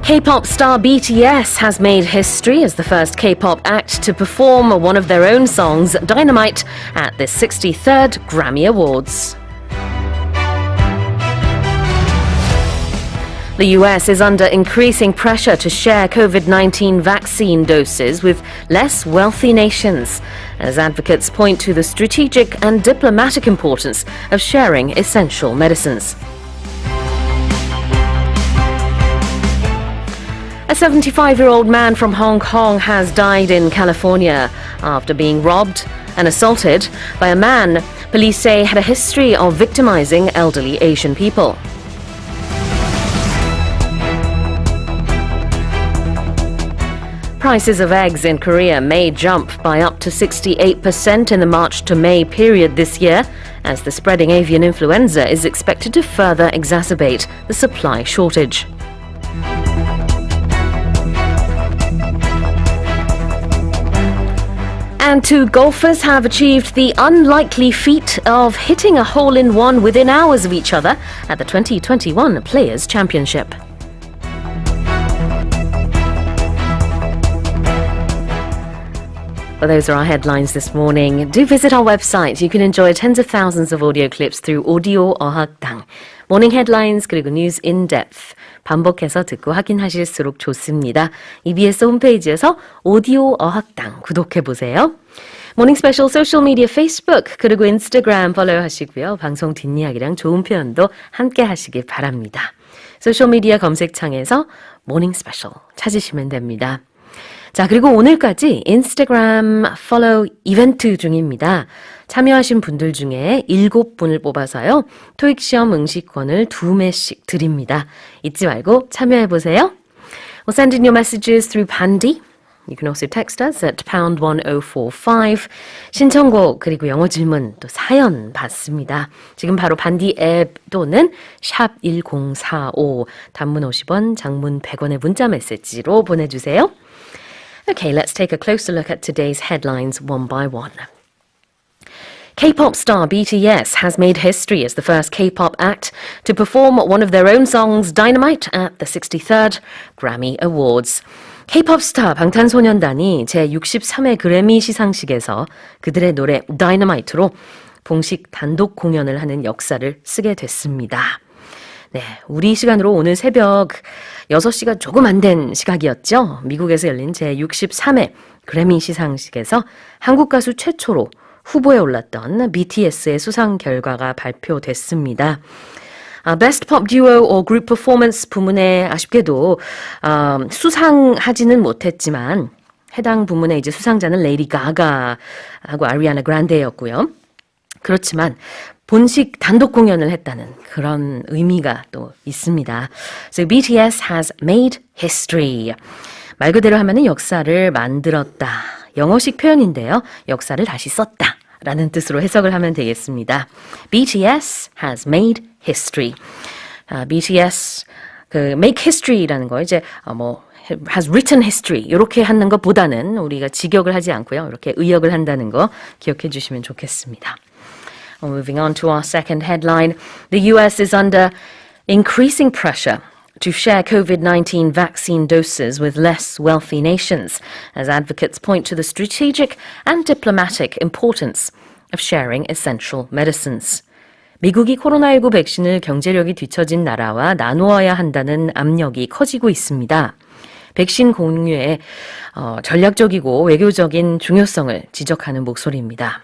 K-pop star BTS has made history as the first K-pop act to perform one of their own songs, Dynamite, at the 63rd Grammy Awards. The US is under increasing pressure to share COVID-19 vaccine doses with less wealthy nations, as advocates point to the strategic and diplomatic importance of sharing essential medicines. A 75-year-old man from Hong Kong has died in California after being robbed and assaulted by a man police say had a history of victimizing elderly Asian people. Prices of eggs in Korea may jump by up to 68% in the March to May period this year, as the spreading avian influenza is expected to further exacerbate the supply shortage. And two golfers have achieved the unlikely feat of hitting a hole-in-one within hours of each other at the 2021 Players' Championship. Well, those are our headlines this morning. Do visit our website. You can enjoy tens of thousands of audio clips through Audio 어학당. Morning headlines 그리고 news in depth. 반복해서 듣고 확인하실수록 좋습니다. EBS 홈페이지에서 오디오 어학당 구독해보세요. 모닝 스페셜 소셜 미디어 페이스북 그리고 인스타그램 팔로우 하시고요. 방송 뒷이야기랑 좋은 표현도 함께 하시길 바랍니다. 소셜미디어 검색창에서 모닝 스페셜 찾으시면 됩니다. 자, 그리고 오늘까지 인스타그램 팔로우 이벤트 중입니다. 참여하신 분들 중에 7분을 뽑아서요. 토익 시험 응시권을 2매씩 드립니다. 잊지 말고 참여해보세요. We'll send in your messages through Pandy. You can also text us at pound 1045. 신청곡 그리고 영어 질문 또 사연 받습니다. 지금 바로 반디 앱 또는 샵 1045 단문 50원, 장문 100원의 문자 메시지로 보내주세요. Okay, let's take a closer look at today's headlines one by one. K-pop star BTS has made history as the first K-pop act to perform one of their own songs, Dynamite, at the 63rd Grammy Awards. K-pop 스타 방탄소년단이 제63회 그래미 시상식에서 그들의 노래 Dynamite로 공식 단독 공연을 하는 역사를 쓰게 됐습니다. 네, 우리 시간으로 오늘 새벽 6시가 조금 안 된 시각이었죠. 미국에서 열린 제63회 그래미 시상식에서 한국 가수 최초로 후보에 올랐던 BTS의 수상 결과가 발표됐습니다. Best Pop Duo or Group Performance 부문에 아쉽게도 수상하지는 못했지만 해당 부문의 이제 수상자는 레이디 가가하고 아리아나 그란데였고요. 그렇지만 본식 단독 공연을 했다는 그런 의미가 또 있습니다. So BTS has made history. 말 그대로 하면은 역사를 만들었다. 영어식 표현인데요. 역사를 다시 썼다. 라는 뜻으로 해석을 하면 되겠습니다. BTS has made history. BTS make history라는 거 이제 has written history 이렇게 하는 것보다는 우리가 직역을 하지 않고요. 이렇게 의역을 한다는 거 기억해 주시면 좋겠습니다. Moving on to our second headline. The US is under increasing pressure to share COVID-19 vaccine doses with less wealthy nations, as advocates point to the strategic and diplomatic importance of sharing essential medicines. 미국이 코로나19 백신을 경제력이 뒤처진 나라와 나누어야 한다는 압력이 커지고 있습니다. 백신 공유의 전략적이고 외교적인 중요성을 지적하는 목소리입니다.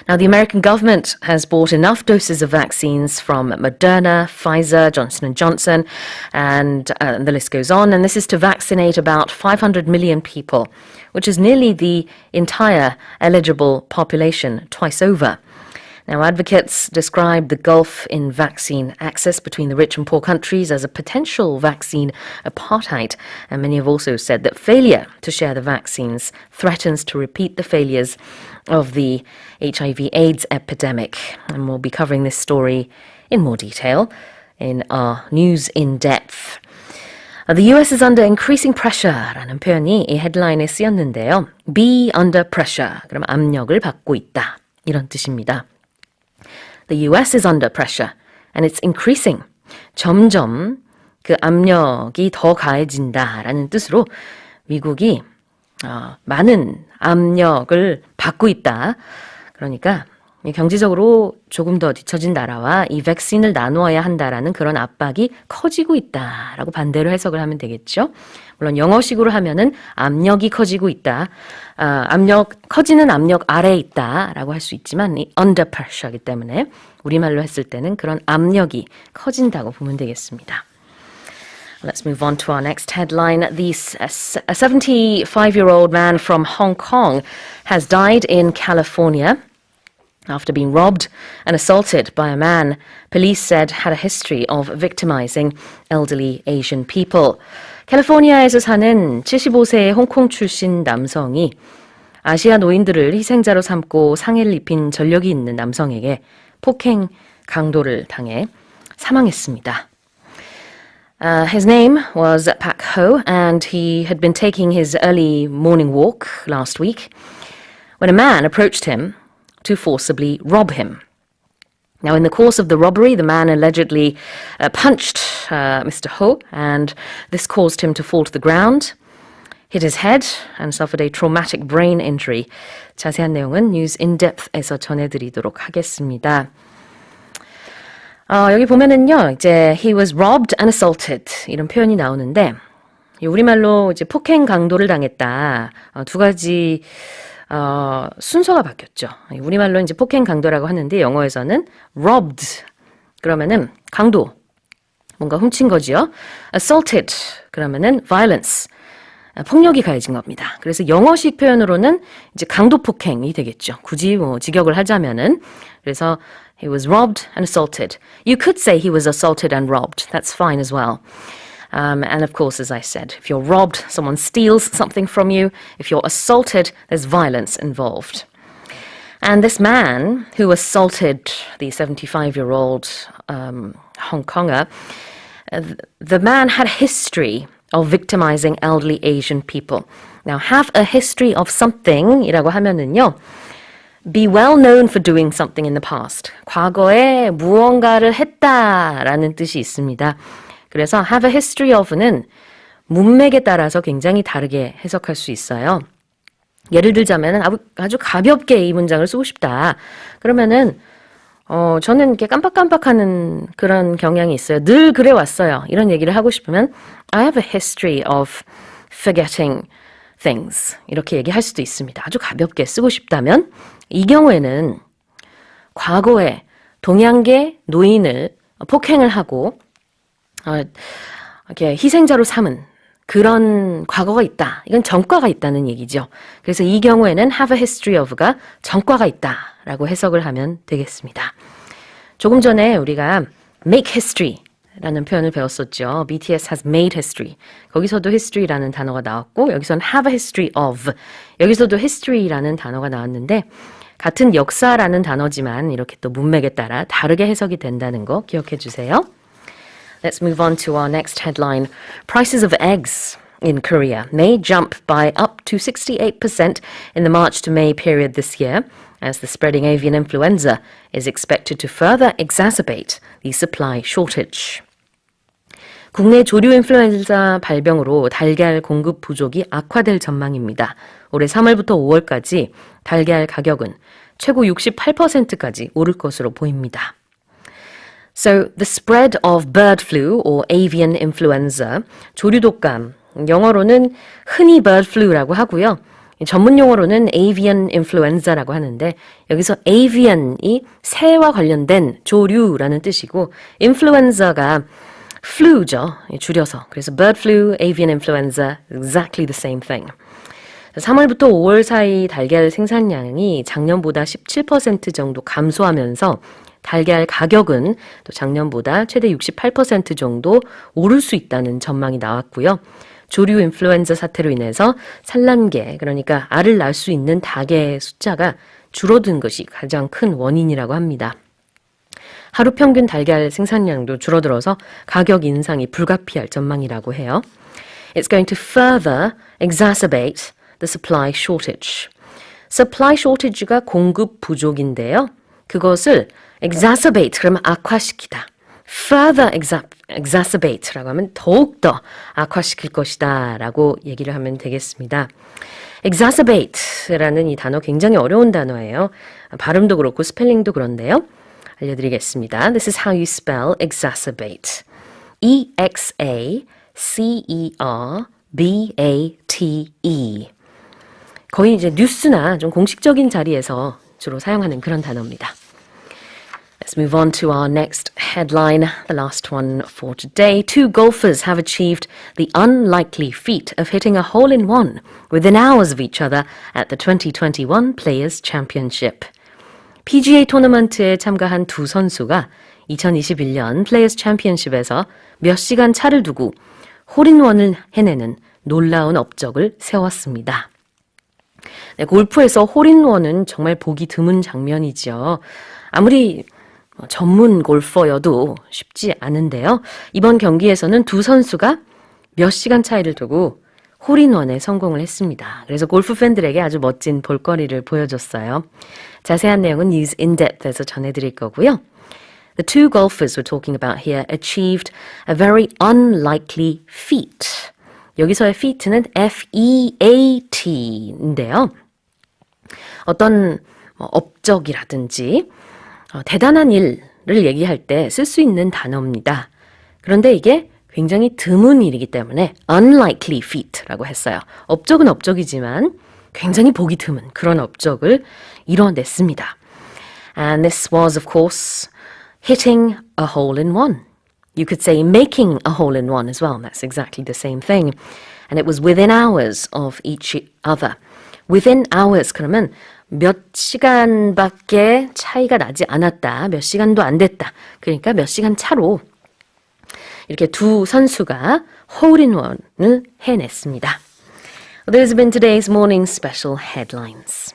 Now, the American government has bought enough doses of vaccines from Moderna, Pfizer, Johnson & Johnson, and the list goes on. And this is to vaccinate about 500 million people, which is nearly the entire eligible population twice over. Now, advocates describe the gulf in vaccine access between the rich and poor countries as a potential vaccine apartheid. And many have also said that failure to share the vaccines threatens to repeat the failures of the HIV/AIDS epidemic. And we'll be covering this story in more detail in our news in depth. The US is under increasing pressure라는 표현이 이 헤드라인에 쓰였는데요. Be under pressure. 그럼 압력을 받고 있다. 이런 뜻입니다. The US is under pressure and it's increasing. 점점 그 압력이 더 가해진다라는 뜻으로 미국이 많은 압력을 받고 있다. 그러니까 경제적으로 조금 더 뒤처진 나라와 이 백신을 나누어야 한다라는 그런 압박이 커지고 있다라고 반대로 해석을 하면 되겠죠. 물론 영어식으로 하면은 압력이 커지고 있다. 커지는 압력 아래에 있다라고 할 수 있지만 이 under pressure이기 때문에 우리말로 했을 때는 그런 압력이 커진다고 보면 되겠습니다. Let's move on to our next headline. A 75-year-old man from Hong Kong has died in California after being robbed and assaulted by a man police said had a history of victimizing elderly Asian people. 캘리포니아에서 사는 75세의 홍콩 출신 남성이 아시아 노인들을 희생자로 삼고 상해를 입힌 전력이 있는 남성에게 폭행 강도를 당해 사망했습니다. His name was Pak Ho, and he had been taking his early morning walk last week when a man approached him to forcibly rob him. Now, in the course of the robbery, the man allegedly punched Mr. Ho, and this caused him to fall to the ground, hit his head, and suffered a traumatic brain injury. 자세한 내용은 News in Depth에서 전해드리도록 하겠습니다. 여기 보면은요, 이제 he was robbed and assaulted 이런 표현이 나오는데 우리말로 이제 폭행 강도를 당했다. 두 가지 순서가 바뀌었죠. 우리말로 이제 폭행 강도라고 하는데 영어에서는 robbed 그러면은 강도 뭔가 훔친 거지요. assaulted 그러면은 violence 폭력이 가해진 겁니다. 그래서 영어식 표현으로는 이제 강도 폭행이 되겠죠. 굳이 뭐 직역을 하자면은 그래서 he was robbed and assaulted. You could say he was assaulted and robbed. That's fine as well. And of course, as I said, if you're robbed, someone steals something from you. If you're assaulted, there's violence involved. And this man who assaulted the 75-year-old Hong Konger, the man had a history of victimizing elderly Asian people. Now, have a history of something이라고 하면은요, be well known for doing something in the past. 과거에 무언가를 했다라는 뜻이 있습니다. 그래서 have a history of는 문맥에 따라서 굉장히 다르게 해석할 수 있어요. 예를 들자면 아주 가볍게 이 문장을 쓰고 싶다. 그러면은 저는 이렇게 깜빡깜빡하는 그런 경향이 있어요. 늘 그래 왔어요. 이런 얘기를 하고 싶으면 I have a history of forgetting things. 이렇게 얘기할 수도 있습니다. 아주 가볍게 쓰고 싶다면 이 경우에는 과거에 동양계 노인을 폭행을 하고 이렇게 희생자로 삼은 그런 과거가 있다. 이건 전과가 있다는 얘기죠. 그래서 이 경우에는 have a history of가 전과가 있다라고 해석을 하면 되겠습니다. 조금 전에 우리가 make history라는 표현을 배웠었죠. BTS has made history. 거기서도 history라는 단어가 나왔고 여기서는 have a history of. 여기서도 history라는 단어가 나왔는데 같은 역사라는 단어지만 이렇게 또 문맥에 따라 다르게 해석이 된다는 거 기억해 주세요. Let's move on to our next headline. Prices of eggs in Korea may jump by up to 68% in the March to May period this year, as the spreading avian influenza is expected to further exacerbate the supply shortage. 국내 조류 인플루엔자 발병으로 달걀 공급 부족이 악화될 전망입니다. 올해 3월부터 5월까지 달걀 가격은 최고 68%까지 오를 것으로 보입니다. So, the spread of bird flu or avian influenza, 조류 독감, 영어로는 흔히 bird flu라고 하고요. 전문 용어로는 avian influenza라고 하는데 여기서 avian이 새와 관련된 조류라는 뜻이고 influenza가 flu죠. 줄여서. 그래서 bird flu, avian influenza, exactly the same thing. 3월부터 5월 사이 달걀 생산량이 작년보다 17% 정도 감소하면서 달걀 가격은 또 작년보다 최대 68% 정도 오를 수 있다는 전망이 나왔고요. 조류 인플루엔자 사태로 인해서 산란계, 그러니까 알을 낳을 수 있는 닭의 숫자가 줄어든 것이 가장 큰 원인이라고 합니다. 하루 평균 달걀 생산량도 줄어들어서 가격 인상이 불가피할 전망이라고 해요. It's going to further exacerbate the supply shortage. supply shortage가 공급 부족인데요. 그것을 exacerbate, 그러면 악화시키다. further exacerbate라고 하면 더욱더 악화시킬 것이다 라고 얘기를 하면 되겠습니다. exacerbate라는 이 단어 굉장히 어려운 단어예요. 발음도 그렇고 스펠링도 그런데요. 알려드리겠습니다. This is how you spell exacerbate. E-X-A-C-E-R-B-A-T-E. 거의 이제 뉴스나 좀 공식적인 자리에서 주로 사용하는 그런 단어입니다. Let's move on to our next headline, the last one for today. Two golfers have achieved the unlikely feat of hitting a hole-in-one within hours of each other at the 2021 Players Championship. PGA 토너먼트에 참가한 두 선수가 2021년 플레이어스 챔피언십에서 몇 시간 차를 두고 홀인원을 해내는 놀라운 업적을 세웠습니다. 네, 골프에서 홀인원은 정말 보기 드문 장면이죠. 아무리 전문 골퍼여도 쉽지 않은데요. 이번 경기에서는 두 선수가 몇 시간 차이를 두고 홀인원에 성공을 했습니다. 그래서 골프 팬들에게 아주 멋진 볼거리를 보여줬어요. 자세한 내용은 News in Depth에서 전해드릴 거고요. The two golfers we're talking about here achieved a very unlikely feat. 여기서의 feat는 F-E-A-T인데요. 어떤 업적이라든지 대단한 일을 얘기할 때 쓸 수 있는 단어입니다. 그런데 이게 굉장히 드문 일이기 때문에 unlikely feat라고 했어요. 업적은 업적이지만 굉장히 보기 드문 그런 업적을 이뤄냈습니다. And this was, of course, hitting a hole-in-one. You could say making a hole-in-one as well. That's exactly the same thing. And it was within hours of each other. Within hours, 그러면 몇 시간밖에 차이가 나지 않았다. 몇 시간도 안 됐다. 그러니까 몇 시간 차로 이렇게 두 선수가 홀인원을 해냈습니다. Those have been today's morning special headlines.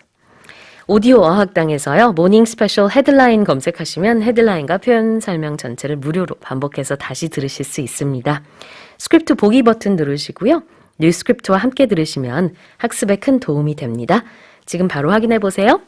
오디오 어학당에서요. 모닝 스페셜 헤드라인 검색하시면 헤드라인과 표현 설명 전체를 무료로 반복해서 다시 들으실 수 있습니다. 스크립트 보기 버튼 누르시고요. 뉴스크립트와 함께 들으시면 학습에 큰 도움이 됩니다. 지금 바로 확인해 보세요.